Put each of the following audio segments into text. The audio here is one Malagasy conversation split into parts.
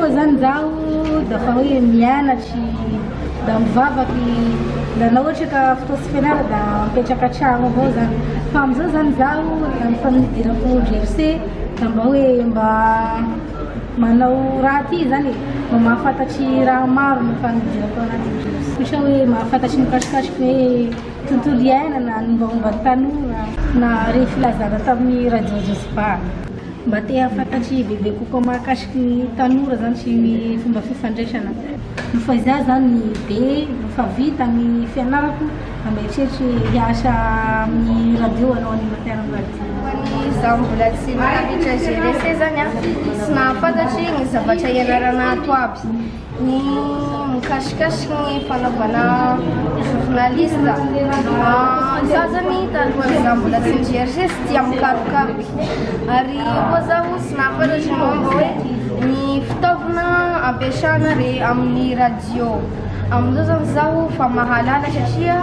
koa zany zaho dafa hoe mianatry da mivavaky da na ohatra ka fotoa sy fianara da mipetraka an-tragno avao zany fa amizao zany zaho da mifaminidirako GRC da mba hoe mba manao raha ty zany mba mahafantatry raha maro mifaminidirako anaty ohatra hoe mahafantatry mikasikasiky hoe tontolo iainana ny mombamomba ny tanora na rey filazana tamin'ny radio Jospa mba te hafantatry bebe kokoa mahakasiky ny tanora zany sy ny fomba fifandraisana nofa izaho zany be nofa vita ny fianarako da mieritreritry hiasa amin'ny radio anao animateur amin'ny radio. Zaho mbola tsy mahavitra GRC zany sy nahafantatry ny zavatra ianarana ato aby ny mikasikasiky ny fanaovana journaliste za zany talohan'ny zaho mbola tsy ny GRC sy tia mikarokaroky ary koa zaho sy nahafantatry ny momba hoe ny fitaovana ampiasana amin'ny radio amizao zany zaho fa mahalala satria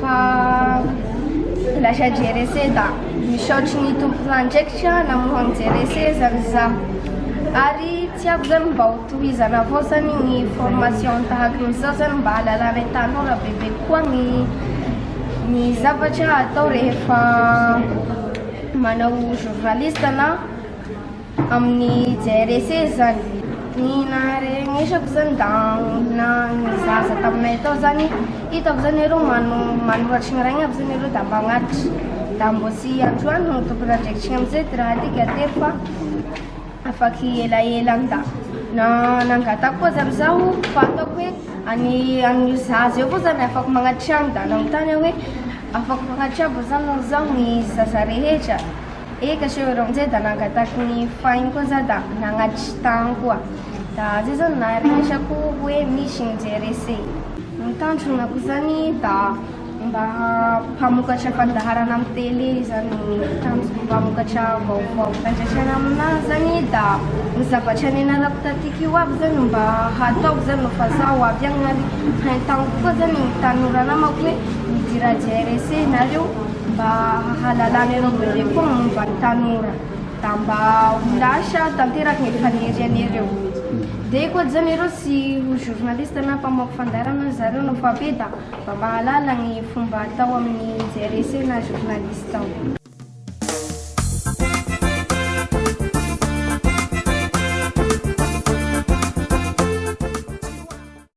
fa lasa GRC da misaotry ny tompon'andraikitra namohany GRC zany zaho ary tiako zany mba ho tohizana avao zany ny formation tahaka an'izao zany mba hahalalana tanora bebe koa ny zavatra atao rehefa manao journaliste na amin'ny GRC zany ny naharegnesako zany da na ny zaza taminay atao zany hitako zany ero manoratry ny raigny aby zany ero da mba agnatitry da mbo sy androany no tompon'andraikitry amizay ty raha ty gatery fa afaky elaelany da nangatako koa zany zaho fa ataoko hoe any zaza eo koa zany afaka magnatitry agny da nanontany hoe afaka magnatitry aby zany zaho ny zaza rehetra eka se ero amizay da nangatako ny fainy koa za da nagnatitry tagny koa da zay zany naharegnesako hoe misy ny GRC ny tandronako zany da mba mpamokatra fandaharana amin'ny télé zany tanjony mpamokatra vaovao fandraisana aminazy zany da ny zavatra nianarako tatika io aby zany mba hataoko zany nofa zaho avy agny ary haintagno koa zany ny tanora namako hoe midira GRC nareo mba hahalalana ero bebe koa momba ny tanora da mba ho lasa tanteraky ny fanirian'ireo de koa zany ero sy ho journaliste na mpamoaka fandaharana zareo nofa be da mba mahalala ny fomba atao amin'ny GRC na journaliste ao.